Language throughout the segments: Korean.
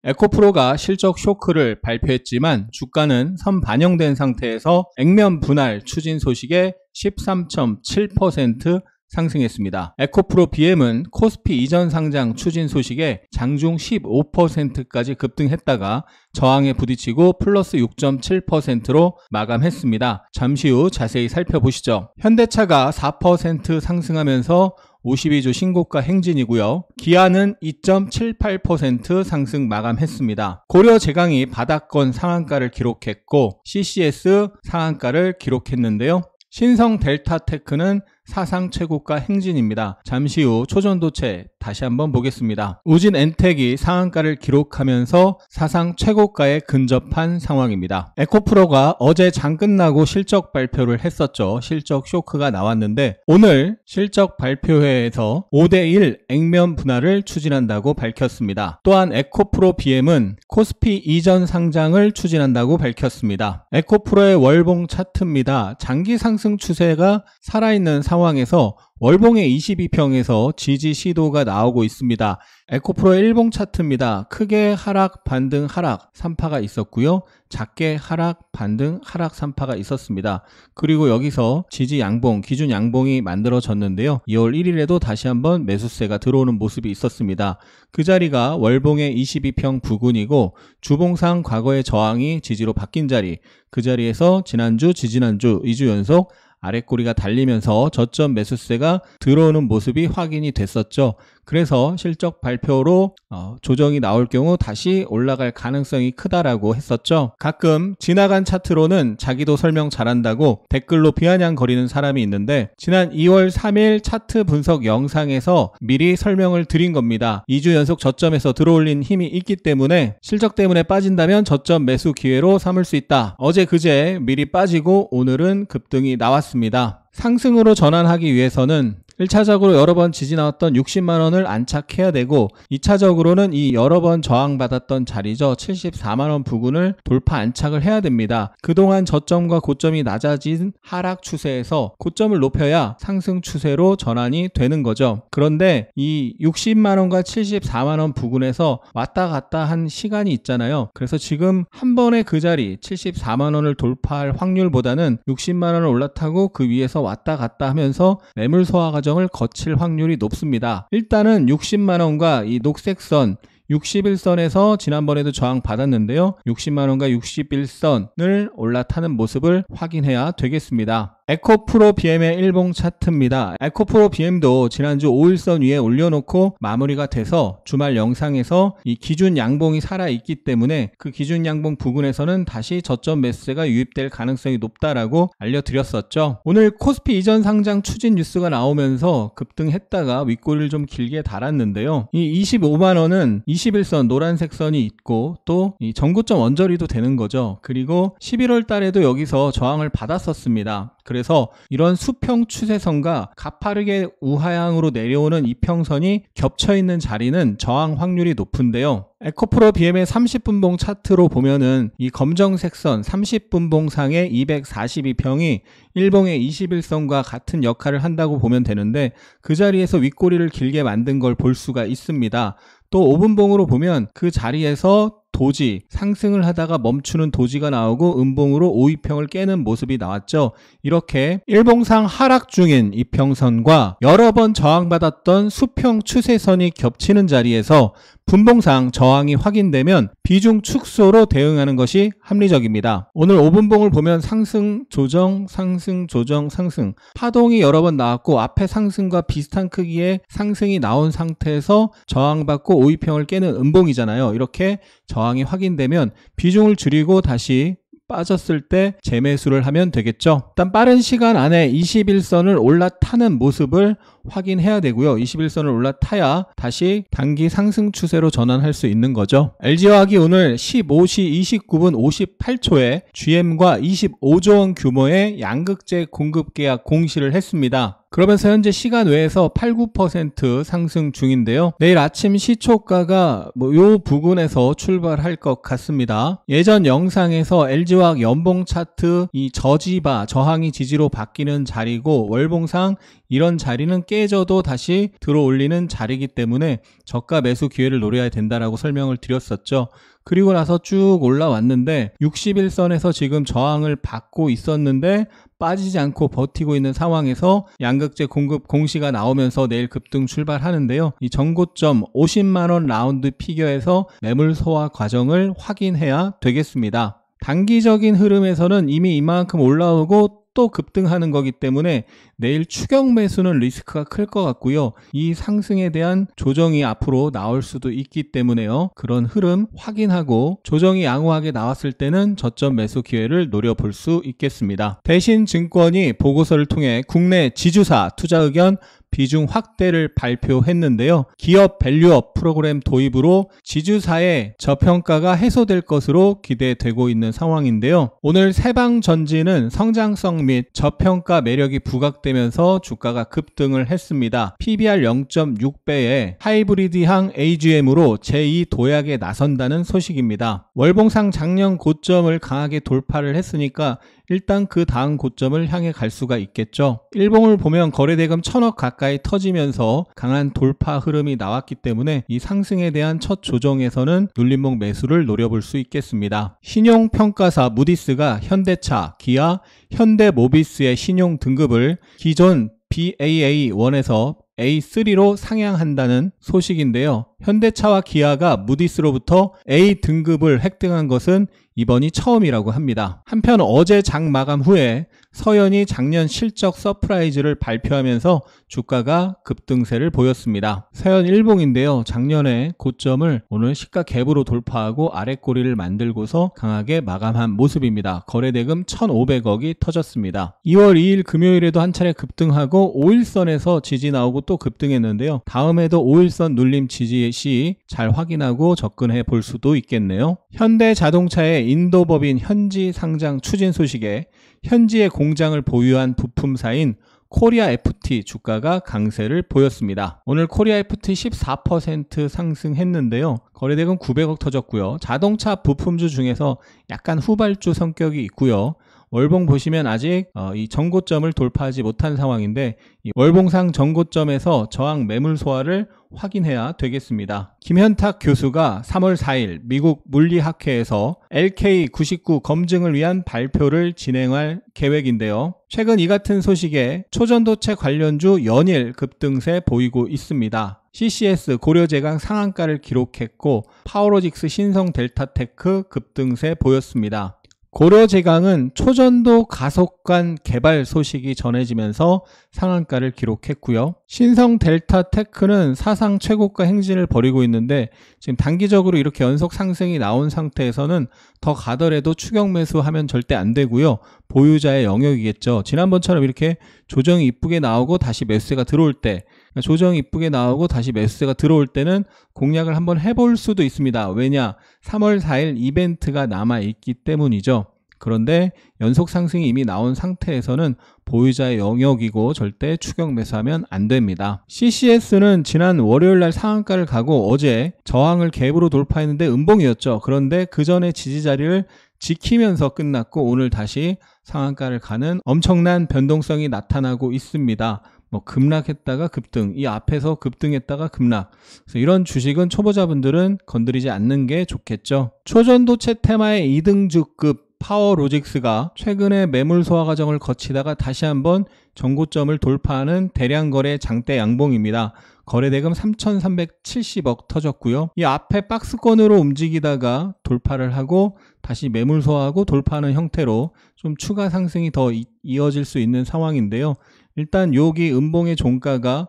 에코프로가 실적 쇼크를 발표했지만 주가는 선반영된 상태에서 액면 분할 추진 소식에 13.7% 상승했습니다. 에코프로 BM은 코스피 이전 상장 추진 소식에 장중 15%까지 급등했다가 저항에 부딪히고 플러스 6.7%로 마감했습니다. 잠시 후 자세히 살펴보시죠. 현대차가 4% 상승하면서 52주 신고가 행진이고요. 기아는 2.78% 상승 마감했습니다. 고려제강이 바닥권 상한가를 기록했고 CCS 상한가를 기록했는데요. 신성 델타테크는 사상 최고가 행진입니다. 잠시 후 초전도체 다시 한번 보겠습니다. 우진 엔텍이 상한가를 기록하면서 사상 최고가에 근접한 상황입니다. 에코프로가 어제 장 끝나고 실적 발표를 했었죠. 실적 쇼크가 나왔는데 오늘 실적 발표회에서 5대1 액면 분할을 추진한다고 밝혔습니다. 또한 에코프로 BM은 코스피 이전 상장을 추진한다고 밝혔습니다. 에코프로의 월봉 차트입니다. 장기 상승 추세가 살아있는 상황에서 월봉의 22평에서 지지 시도가 나오고 있습니다. 에코프로의 일봉 차트입니다. 크게 하락, 반등, 하락 3파가 있었고요. 작게 하락, 반등, 하락 3파가 있었습니다. 그리고 여기서 지지 양봉, 기준 양봉이 만들어졌는데요. 2월 1일에도 다시 한번 매수세가 들어오는 모습이 있었습니다. 그 자리가 월봉의 22평 부근이고 주봉상 과거의 저항이 지지로 바뀐 자리, 그 자리에서 지난주, 지지난주 2주 연속 아랫꼬리가 달리면서 저점 매수세가 들어오는 모습이 확인이 됐었죠. 그래서 실적 발표로 조정이 나올 경우 다시 올라갈 가능성이 크다라고 했었죠. 가끔 지나간 차트로는 자기도 설명 잘한다고 댓글로 비아냥거리는 사람이 있는데 지난 2월 3일 차트 분석 영상에서 미리 설명을 드린 겁니다. 2주 연속 저점에서 들어올린 힘이 있기 때문에 실적 때문에 빠진다면 저점 매수 기회로 삼을 수 있다. 어제 그제 미리 빠지고 오늘은 급등이 나왔습니다. 상승으로 전환하기 위해서는 1차적으로 여러 번 지지 나왔던 60만원을 안착해야 되고 2차적으로는 이 여러 번 저항받았던 자리죠. 74만원 부근을 돌파 안착을 해야 됩니다. 그동안 저점과 고점이 낮아진 하락 추세에서 고점을 높여야 상승 추세로 전환이 되는 거죠. 그런데 이 60만원과 74만원 부근에서 왔다 갔다 한 시간이 있잖아요. 그래서 지금 한 번에 그 자리 74만원을 돌파할 확률보다는 60만원을 올라타고 그 위에서 왔다 갔다 하면서 매물 소화 과정을 거칠 확률이 높습니다. 일단은 60만원과 이 녹색선 61선에서 지난번에도 저항 받았는데요. 60만원과 61선을 올라타는 모습을 확인해야 되겠습니다. 에코프로 BM의 일봉 차트입니다. 에코프로 BM도 지난주 5일선 위에 올려놓고 마무리가 돼서 주말 영상에서 이 기준 양봉이 살아있기 때문에 그 기준 양봉 부근에서는 다시 저점 매수세가 유입될 가능성이 높다라고 알려드렸었죠. 오늘 코스피 이전 상장 추진 뉴스가 나오면서 급등했다가 윗꼬리를 좀 길게 달았는데요. 이 25만원은 21선 노란색 선이 있고 또 이 전고점 언저리도 되는 거죠. 그리고 11월 달에도 여기서 저항을 받았었습니다. 그래서 이런 수평 추세선과 가파르게 우하향으로 내려오는 이평선이 겹쳐있는 자리는 저항 확률이 높은데요. 에코프로 BM의 30분봉 차트로 보면은 이 검정색 선 30분봉상의 242평이 일봉의 21선과 같은 역할을 한다고 보면 되는데 그 자리에서 윗꼬리를 길게 만든 걸 볼 수가 있습니다. 또 5분봉으로 보면 그 자리에서 도지, 상승을 하다가 멈추는 도지가 나오고 음봉으로 5이평을 깨는 모습이 나왔죠. 이렇게 일봉상 하락 중인 이평선과 여러 번 저항받았던 수평 추세선이 겹치는 자리에서 분봉상 저항이 확인되면 비중 축소로 대응하는 것이 합리적입니다. 오늘 5분봉을 보면 상승, 조정, 상승, 조정, 상승 파동이 여러 번 나왔고 앞에 상승과 비슷한 크기의 상승이 나온 상태에서 저항받고 5이평을 깨는 음봉이잖아요. 이렇게 저항이 확인되면 비중을 줄이고 다시 빠졌을 때 재매수를 하면 되겠죠. 일단 빠른 시간 안에 21선을 올라타는 모습을 확인해야 되고요. 21선을 올라타야 다시 단기 상승 추세로 전환할 수 있는 거죠. LG화학이 오늘 15시 29분 58초에 GM과 25조 원 규모의 양극재 공급 계약 공시를 했습니다. 그러면서 현재 시간 외에서 8-9% 상승 중인데요. 내일 아침 시초가가 요 부근에서 출발할 것 같습니다. 예전 영상에서 LG화학 연봉 차트 이 저지바, 저항이 지지로 바뀌는 자리고 월봉상 이런 자리는 깨져도 다시 들어올리는 자리이기 때문에 저가 매수 기회를 노려야 된다라고 설명을 드렸었죠. 그리고 나서 쭉 올라왔는데 61선에서 지금 저항을 받고 있었는데 빠지지 않고 버티고 있는 상황에서 양극재 공급 공시가 나오면서 내일 급등 출발하는데요. 이 전고점 50만원 라운드 피겨에서 매물 소화 과정을 확인해야 되겠습니다. 단기적인 흐름에서는 이미 이만큼 올라오고 또 급등하는 거기 때문에 내일 추격 매수는 리스크가 클 것 같고요. 이 상승에 대한 조정이 앞으로 나올 수도 있기 때문에요. 그런 흐름 확인하고 조정이 양호하게 나왔을 때는 저점 매수 기회를 노려볼 수 있겠습니다. 대신증권이 보고서를 통해 국내 지주사 투자 의견 비중 확대를 발표했는데요. 기업 밸류업 프로그램 도입으로 지주사의 저평가가 해소될 것으로 기대되고 있는 상황인데요. 오늘 세방전지는 성장성 및 저평가 매력이 부각되면서 주가가 급등을 했습니다. PBR 0.6배의 하이브리드향 AGM으로 제2 도약에 나선다는 소식입니다. 월봉상 작년 고점을 강하게 돌파를 했으니까 일단 그 다음 고점을 향해 갈 수가 있겠죠. 일봉을 보면 거래대금 1000억 가까이 터지면서 강한 돌파 흐름이 나왔기 때문에 이 상승에 대한 첫 조정에서는 눌림목 매수를 노려볼 수 있겠습니다. 신용평가사 무디스가 현대차, 기아, 현대모비스의 신용 등급을 기존 Baa1에서 A3로 상향한다는 소식인데요. 현대차와 기아가 무디스로부터 A 등급을 획득한 것은 이번이 처음이라고 합니다. 한편 어제 장 마감 후에 서현이 작년 실적 서프라이즈를 발표하면서 주가가 급등세를 보였습니다. 서현 일봉인데요. 작년에 고점을 오늘 시가 갭으로 돌파하고 아랫꼬리를 만들고서 강하게 마감한 모습입니다. 거래대금 1,500억이 터졌습니다. 2월 2일 금요일에도 한 차례 급등하고 5일선에서 지지 나오고 또 급등했는데요. 다음에도 5일선 눌림 지지 시 잘 확인하고 접근해 볼 수도 있겠네요. 현대자동차의 인도법인 현지 상장 추진 소식에 현지의 공장을 보유한 부품사인 코리아 FT 주가가 강세를 보였습니다. 오늘 코리아 FT 14% 상승했는데요. 거래대금 900억 터졌고요. 자동차 부품주 중에서 약간 후발주 성격이 있고요. 월봉 보시면 아직 이 전고점을 돌파하지 못한 상황인데 이 월봉상 전고점에서 저항 매물 소화를 확인해야 되겠습니다. 김현탁 교수가 3월 4일 미국 물리학회에서 LK99 검증을 위한 발표를 진행할 계획인데요. 최근 이 같은 소식에 초전도체 관련주 연일 급등세 보이고 있습니다. CCS 고려제강 상한가를 기록했고 파워로직스 신성 델타테크 급등세 보였습니다. 고려제강은 초전도 가속관 개발 소식이 전해지면서 상한가를 기록했고요. 신성 델타테크는 사상 최고가 행진을 벌이고 있는데 지금 단기적으로 이렇게 연속 상승이 나온 상태에서는 더 가더라도 추격 매수하면 절대 안 되고요. 보유자의 영역이겠죠. 지난번처럼 이렇게 조정이 이쁘게 나오고 다시 매수세가 들어올 때 조정이 이쁘게 나오고 다시 매수세가 들어올 때는 공략을 한번 해볼 수도 있습니다. 왜냐? 3월 4일 이벤트가 남아있기 때문이죠. 그런데 연속 상승이 이미 나온 상태에서는 보유자의 영역이고 절대 추격 매수하면 안 됩니다. CCS는 지난 월요일날 상한가를 가고 어제 저항을 갭으로 돌파했는데 음봉이었죠. 그런데 그 전에 지지 자리를 지키면서 끝났고 오늘 다시 상한가를 가는 엄청난 변동성이 나타나고 있습니다. 급락했다가 급등, 이 앞에서 급등했다가 급락. 그래서 이런 주식은 초보자분들은 건드리지 않는 게 좋겠죠. 초전도체 테마의 2등주급 파워로직스가 최근에 매물 소화 과정을 거치다가 다시 한번 전고점을 돌파하는 대량 거래 장대 양봉입니다. 거래대금 3,370억 터졌고요. 이 앞에 박스권으로 움직이다가 돌파를 하고 다시 매물 소화하고 돌파하는 형태로 좀 추가 상승이 더 이어질 수 있는 상황인데요. 일단 여기 음봉의 종가가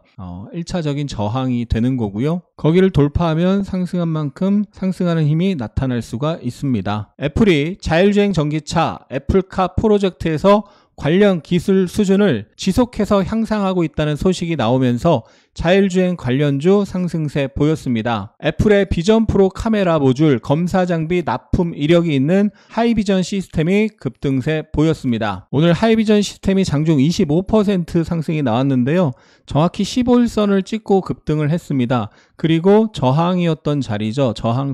1차적인 저항이 되는 거고요. 거기를 돌파하면 상승한 만큼 상승하는 힘이 나타날 수가 있습니다. 애플이 자율주행 전기차 애플카 프로젝트에서 관련 기술 수준을 지속해서 향상하고 있다는 소식이 나오면서 자율주행 관련주 상승세 보였습니다. 애플의 비전 프로 카메라 모듈 검사 장비 납품 이력이 있는 하이비전 시스템이 급등세 보였습니다. 오늘 하이비전 시스템이 장중 25% 상승이 나왔는데요. 정확히 15일선을 찍고 급등을 했습니다. 그리고 저항이었던 자리죠. 저항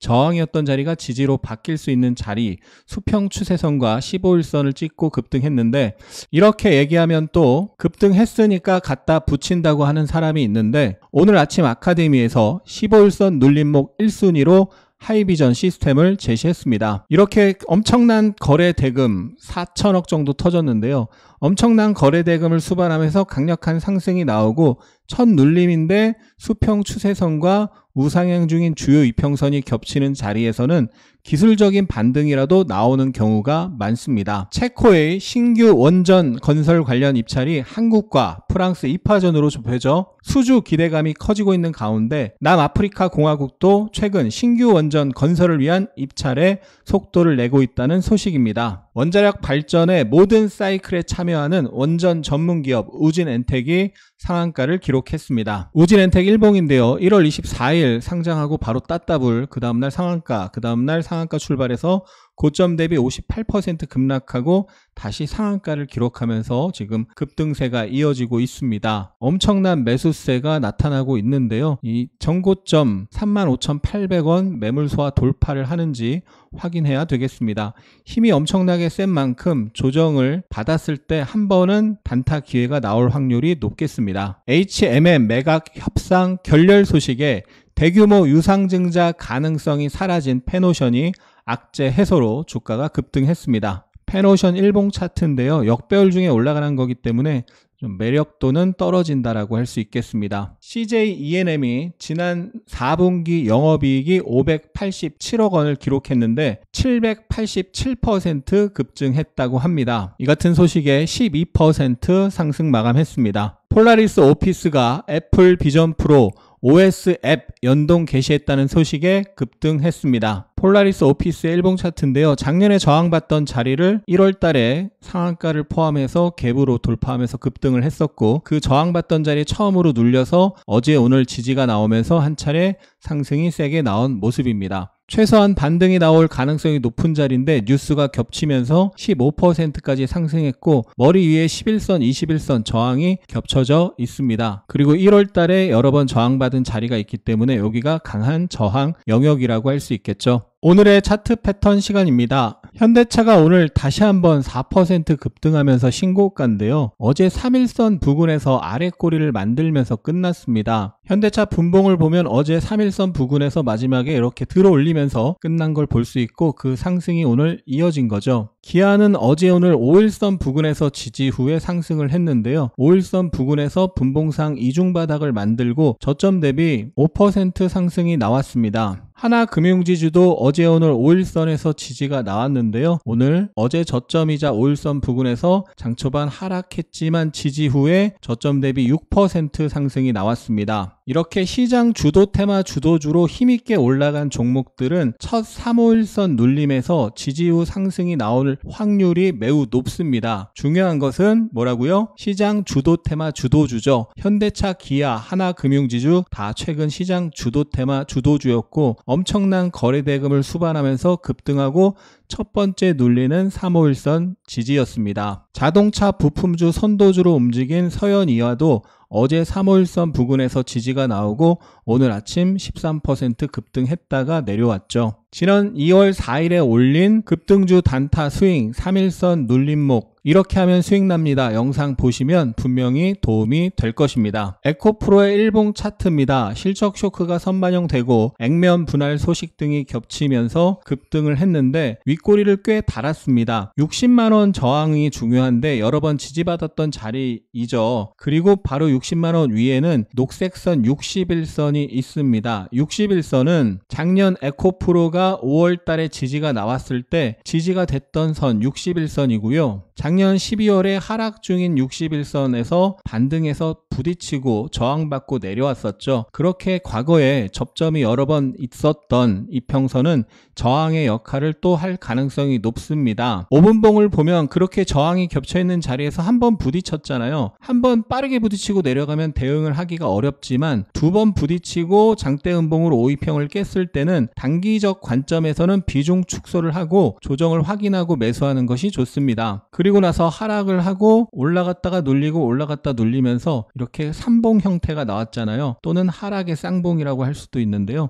저항이었던 자리가 지지로 바뀔 수 있는 자리, 수평 추세선과 15일선을 찍고 급등했는데, 이렇게 얘기하면 또 급등했으니까 갖다 붙인다고 하는 사람이 있는데, 오늘 아침 아카데미에서 15일선 눌림목 1순위로 하이비전 시스템을 제시했습니다. 이렇게 엄청난 거래 대금 4천억 정도 터졌는데요. 엄청난 거래 대금을 수반하면서 강력한 상승이 나오고 첫 눌림인데 수평 추세선과 우상향 중인 주요 이평선이 겹치는 자리에서는 기술적인 반등이라도 나오는 경우가 많습니다. 체코의 신규 원전 건설 관련 입찰이 한국과 프랑스 2파전으로 좁혀져 수주 기대감이 커지고 있는 가운데 남아프리카 공화국도 최근 신규 원전 건설을 위한 입찰에 속도를 내고 있다는 소식입니다. 원자력 발전의 모든 사이클에 참여하는 원전 전문기업 우진엔텍이 상한가를 기록했습니다. 우진엔텍 일봉인데요. 1월 24일 상장하고 바로 따따블, 그 다음날 상한가, 그 다음날 상한가 출발해서 고점 대비 58% 급락하고 다시 상한가를 기록하면서 지금 급등세가 이어지고 있습니다. 엄청난 매수세가 나타나고 있는데요. 이 전고점 35,800원 매물소화 돌파를 하는지 확인해야 되겠습니다. 힘이 엄청나게 센 만큼 조정을 받았을 때 한 번은 단타 기회가 나올 확률이 높겠습니다. HMM 매각 협상 결렬 소식에 대규모 유상증자 가능성이 사라진 페노션이 악재 해소로 주가가 급등했습니다. 페노션 일봉 차트인데요. 역배열 중에 올라가는 거기 때문에 좀 매력도는 떨어진다라고 할 수 있겠습니다. CJ ENM이 지난 4분기 영업이익이 587억 원을 기록했는데 787% 급증했다고 합니다. 이 같은 소식에 12% 상승 마감했습니다. 폴라리스 오피스가 애플 비전 프로 OS 앱 연동 개시했다는 소식에 급등했습니다. 폴라리스 오피스의 일봉 차트인데요. 작년에 저항받던 자리를 1월 달에 상한가를 포함해서 갭으로 돌파하면서 급등을 했었고 그 저항받던 자리 처음으로 눌려서 어제 오늘 지지가 나오면서 한 차례 상승이 세게 나온 모습입니다. 최소한 반등이 나올 가능성이 높은 자리인데 뉴스가 겹치면서 15%까지 상승했고 머리 위에 11선, 21선 저항이 겹쳐져 있습니다. 그리고 1월 달에 여러 번 저항받은 자리가 있기 때문에 여기가 강한 저항 영역이라고 할 수 있겠죠. 오늘의 차트 패턴 시간입니다. 현대차가 오늘 다시 한번 4% 급등하면서 신고가인데요. 어제 3일선 부근에서 아래 꼬리를 만들면서 끝났습니다. 현대차 분봉을 보면 어제 3일선 부근에서 마지막에 이렇게 들어올리면서 끝난 걸 볼 수 있고 그 상승이 오늘 이어진 거죠. 기아는 어제 오늘 5일선 부근에서 지지 후에 상승을 했는데요. 5일선 부근에서 분봉상 이중바닥을 만들고 저점 대비 5% 상승이 나왔습니다. 하나금융지주도 어제 오늘 5일선에서 지지가 나왔는데요. 오늘 어제 저점이자 5일선 부근에서 장초반 하락했지만 지지 후에 저점 대비 6% 상승이 나왔습니다. 이렇게 시장 주도 테마 주도주로 힘있게 올라간 종목들은 첫 3,5일선 눌림에서 지지 후 상승이 나올 확률이 매우 높습니다. 중요한 것은 뭐라고요? 시장 주도 테마 주도주죠. 현대차, 기아, 하나금융지주 다 최근 시장 주도 테마 주도주였고 엄청난 거래 대금을 수반하면서 급등하고 첫 번째 눌리는 3,5일선 지지였습니다. 자동차 부품주 선도주로 움직인 서현이와도 어제 3,5일선 부근에서 지지가 나오고 오늘 아침 13% 급등했다가 내려왔죠. 지난 2월 4일에 올린 급등주 단타 스윙 3일선 눌림목 이렇게 하면 수익 납니다. 영상 보시면 분명히 도움이 될 것입니다. 에코프로의 일봉 차트입니다. 실적 쇼크가 선반영되고 액면 분할 소식 등이 겹치면서 급등을 했는데 윗꼬리를 꽤 달았습니다. 60만원 저항이 중요한데 여러 번 지지받았던 자리이죠. 그리고 바로 60만원 위에는 녹색선 60일선이 있습니다. 60일선은 작년 에코프로가 5월 달에 지지가 나왔을 때 지지가 됐던 선 60일선이고요. 작년 12월에 하락 중인 60일선에서 반등해서 부딪히고 저항받고 내려왔었죠. 그렇게 과거에 접점이 여러 번 있었던 이평선은 저항의 역할을 또 할 가능성이 높습니다. 5분봉을 보면 그렇게 저항이 겹쳐있는 자리에서 한 번 부딪혔잖아요. 한 번 빠르게 부딪히고 내려가면 대응을 하기가 어렵지만 두 번 부딪히고 장대 음봉으로 5이평을 깼을 때는 단기적 관점에서는 비중 축소를 하고 조정을 확인하고 매수하는 것이 좋습니다. 그리고 나서 하락을 하고 올라갔다가 눌리고 올라갔다 눌리면서 이렇게 삼봉 형태가 나왔잖아요. 또는 하락의 쌍봉이라고 할 수도 있는데요.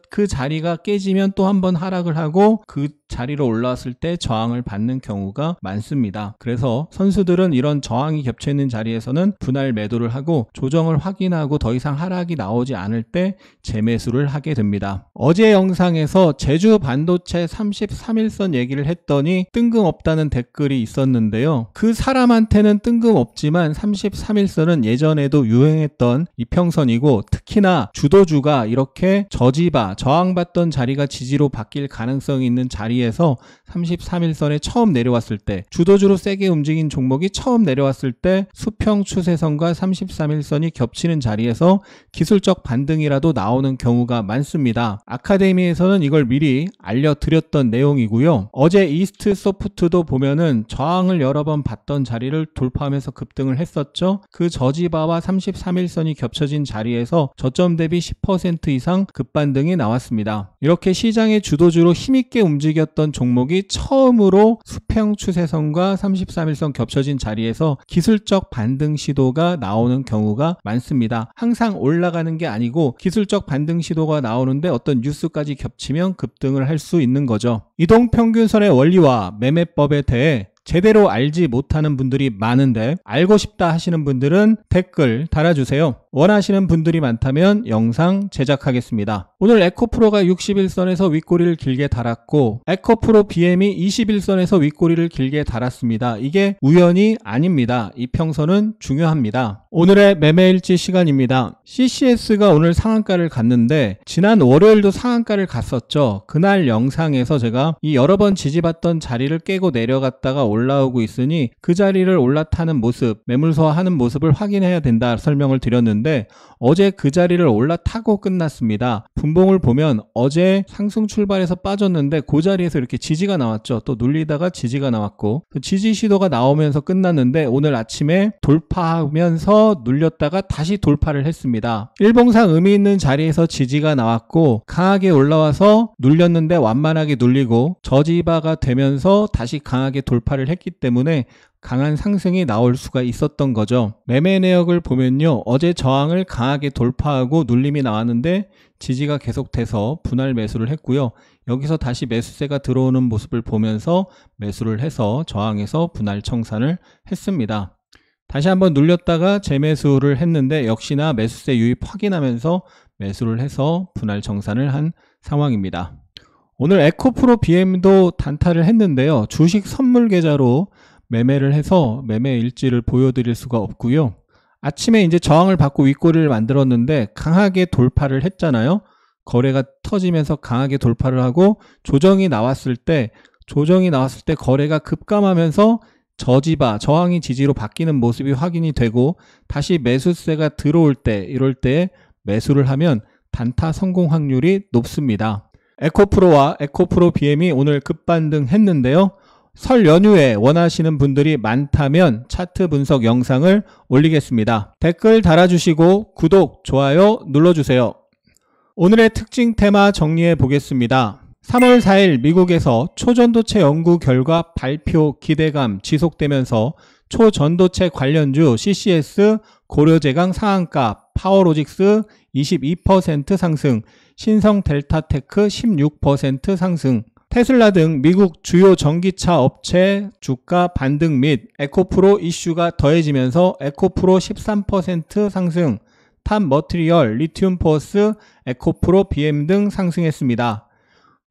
그 자리가 깨지면 또 한 번 하락을 하고 그 자리로 올라왔을 때 저항을 받는 경우가 많습니다. 그래서 선수들은 이런 저항이 겹쳐있는 자리에서는 분할 매도를 하고 조정을 확인하고 더 이상 하락이 나오지 않을 때 재매수를 하게 됩니다. 어제 영상에서 제주 반도체 33일선 얘기를 했더니 뜬금없다는 댓글이 있었는데요. 그 사람한테는 뜬금없지만 33일선은 예전에도 유행했던 이평선이고 특히나 주도주가 이렇게 저지바, 저항받던 자리가 지지로 바뀔 가능성이 있는 자리에서 33일선에 처음 내려왔을 때 주도주로 세게 움직인 종목이 처음 내려왔을 때 수평 추세선과 33일선이 겹치는 자리에서 기술적 반등이라도 나오는 경우가 많습니다. 아카데미에서는 이걸 미리 알려드렸던 내용이고요. 어제 이스트 소프트도 보면은 저항을 여러 번 받던 자리를 돌파하면서 급등을 했었죠. 그 저지바와 33일선이 겹쳐진 자리에서 저점 대비 10% 이상 급반등이 나왔습니다. 이렇게 시장의 주도주로 힘있게 움직였던 종목이 처음으로 수평 추세선과 33일선 겹쳐진 자리에서 기술적 반등 시도가 나오는 경우가 많습니다. 항상 올라가는 게 아니고 기술적 반등 시도가 나오는데 어떤 뉴스까지 겹치면 급등을 할 수 있는 거죠. 이동평균선의 원리와 매매법에 대해 제대로 알지 못하는 분들이 많은데 알고 싶다 하시는 분들은 댓글 달아주세요. 원하시는 분들이 많다면 영상 제작하겠습니다. 오늘 에코프로가 60일선에서 윗꼬리를 길게 달았고 에코프로 BM이 20일선에서 윗꼬리를 길게 달았습니다. 이게 우연이 아닙니다. 이평선은 중요합니다. 오늘의 매매일지 시간입니다. CCS가 오늘 상한가를 갔는데 지난 월요일도 상한가를 갔었죠. 그날 영상에서 제가 이 여러 번 지지받던 자리를 깨고 내려갔다가 올라오고 있으니 그 자리를 올라타는 모습, 매물서하는 모습을 확인해야 된다 설명을 드렸는데 어제 그 자리를 올라타고 끝났습니다. 분봉을 보면 어제 상승 출발해서 빠졌는데 그 자리에서 이렇게 지지가 나왔죠. 또 눌리다가 지지가 나왔고 지지 시도가 나오면서 끝났는데 오늘 아침에 돌파하면서 눌렸다가 다시 돌파를 했습니다. 일봉상 의미 있는 자리에서 지지가 나왔고 강하게 올라와서 눌렸는데 완만하게 눌리고 저지바가 되면서 다시 강하게 돌파를 했기 때문에 강한 상승이 나올 수가 있었던 거죠. 매매 내역을 보면요. 어제 저항을 강하게 돌파하고 눌림이 나왔는데 지지가 계속돼서 분할 매수를 했고요. 여기서 다시 매수세가 들어오는 모습을 보면서 매수를 해서 저항에서 분할 청산을 했습니다. 다시 한번 눌렸다가 재매수를 했는데 역시나 매수세 유입 확인하면서 매수를 해서 분할 청산을 한 상황입니다. 오늘 에코프로 BM도 단타를 했는데요. 주식 선물 계좌로 매매를 해서 매매 일지를 보여드릴 수가 없고요. 아침에 이제 저항을 받고 윗꼬리를 만들었는데 강하게 돌파를 했잖아요. 거래가 터지면서 강하게 돌파를 하고 조정이 나왔을 때 거래가 급감하면서 저지바, 저항이 지지로 바뀌는 모습이 확인이 되고 다시 매수세가 들어올 때 이럴 때 매수를 하면 단타 성공 확률이 높습니다. 에코프로와 에코프로 BM이 오늘 급반등 했는데요. 설 연휴에 원하시는 분들이 많다면 차트 분석 영상을 올리겠습니다. 댓글 달아주시고 구독, 좋아요 눌러주세요. 오늘의 특징 테마 정리해 보겠습니다. 3월 4일 미국에서 초전도체 연구 결과 발표 기대감 지속되면서 초전도체 관련주 CCS, 고려제강 상한가, 파워로직스 22% 상승, 신성델타테크 16% 상승, 테슬라 등 미국 주요 전기차 업체 주가 반등 및 에코프로 이슈가 더해지면서 에코프로 13% 상승, 탑머티리얼, 리튬포스, 에코프로 BM 등 상승했습니다.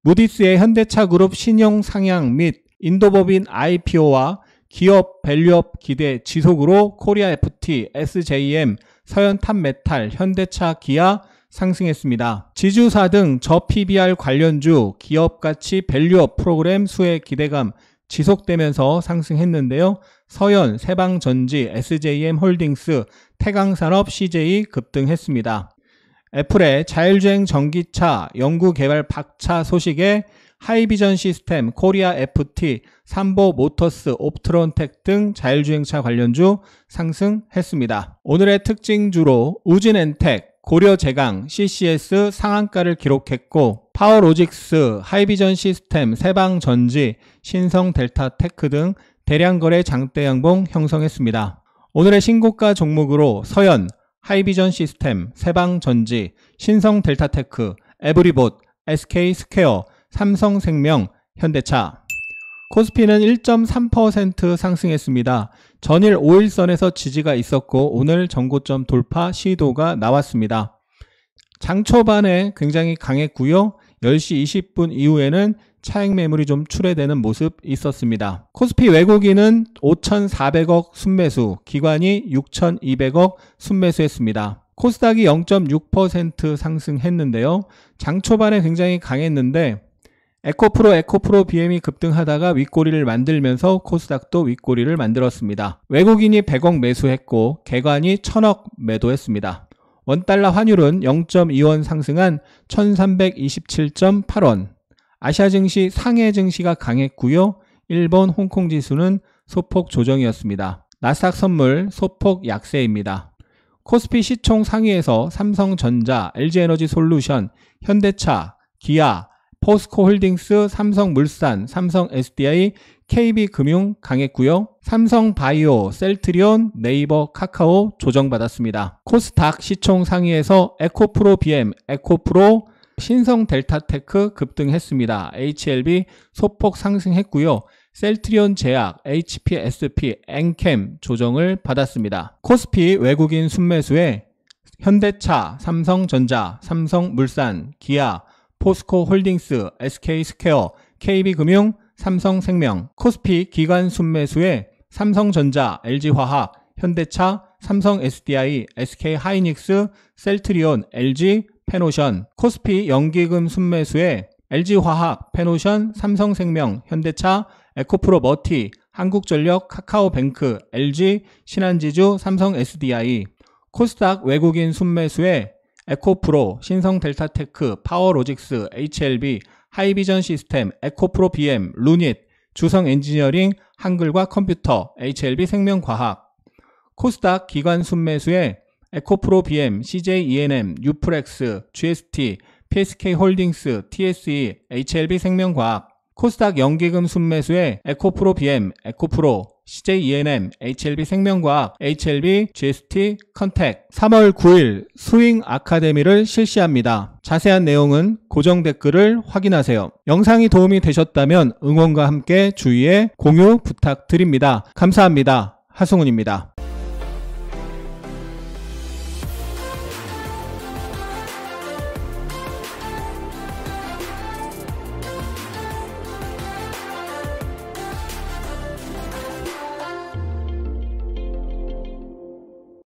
무디스의 현대차 그룹 신용 상향 및 인도법인 IPO와 기업 밸류업 기대 지속으로 코리아 FT, SJM, 서현 탑메탈, 현대차 기아 상승했습니다. 지주사 등 저PBR 관련주 기업가치 밸류업 프로그램 수혜 기대감 지속되면서 상승했는데요. 서현, 세방전지, SJM 홀딩스, 태강산업, CJ 급등했습니다. 애플의 자율주행 전기차 연구개발 박차 소식에 하이비전 시스템, 코리아 FT, 삼보 모터스, 옵트론텍 등 자율주행차 관련주 상승했습니다. 오늘의 특징주로 우진엔텍, 고려제강, CCS 상한가를 기록했고 파워로직스, 하이비전 시스템, 세방전지, 신성델타테크 등 대량 거래 장대 양봉 형성했습니다. 오늘의 신고가 종목으로 서현, 하이비전 시스템, 세방전지, 신성델타테크, 에브리봇, SK스퀘어, 삼성생명, 현대차. 코스피는 1.3% 상승했습니다. 전일 5일선에서 지지가 있었고 오늘 전고점 돌파 시도가 나왔습니다. 장 초반에 굉장히 강했고요. 10시 20분 이후에는 차익 매물이 좀 출회되는 모습 있었습니다. 코스피 외국인은 5,400억 순매수, 기관이 6,200억 순매수했습니다. 코스닥이 0.6% 상승했는데요. 장 초반에 굉장히 강했는데 에코프로 BM이 급등하다가 윗꼬리를 만들면서 코스닥도 윗꼬리를 만들었습니다. 외국인이 100억 매수했고 개관이 1000억 매도했습니다. 원달러 환율은 0.2원 상승한 1327.8원. 아시아 증시 상해 증시가 강했고요. 일본 홍콩 지수는 소폭 조정이었습니다. 나스닥 선물 소폭 약세입니다. 코스피 시총 상위에서 삼성전자, LG에너지솔루션, 현대차, 기아, 포스코홀딩스, 삼성물산, 삼성SDI, KB금융 강했고요. 삼성바이오, 셀트리온, 네이버, 카카오 조정받았습니다. 코스닥 시총 상위에서 에코프로 BM, 에코프로, 신성델타테크 급등했습니다. HLB 소폭 상승했고요. 셀트리온 제약, HPSP, 엔캠 조정을 받았습니다. 코스피 외국인 순매수에 현대차, 삼성전자, 삼성물산, 기아, 포스코홀딩스, SK스퀘어, KB금융, 삼성생명. 코스피 기관 순매수에 삼성전자, LG화학, 현대차, 삼성SDI, SK하이닉스, 셀트리온, LG, 페노션. 코스피 연기금 순매수에 LG화학, 페노션, 삼성생명, 현대차, 에코프로머티, 한국전력, 카카오뱅크, LG, 신한지주, 삼성SDI. 코스닥 외국인 순매수에 에코프로, 신성델타테크, 파워로직스, HLB, 하이비전 시스템, 에코프로 BM, 루닛, 주성엔지니어링, 한글과 컴퓨터, HLB 생명과학. 코스닥 기관 순매수에 에코프로 BM, CJENM, 유프렉스, GST, PSK홀딩스, TSE, HLB 생명과학. 코스닥 연기금 순매수에 에코프로 BM, 에코프로, CJENM, HLB 생명과학, HLB, GST, 컨택. 3월 9일 스윙 아카데미를 실시합니다. 자세한 내용은 고정 댓글을 확인하세요. 영상이 도움이 되셨다면 응원과 함께 주위에 공유 부탁드립니다. 감사합니다. 하승훈입니다.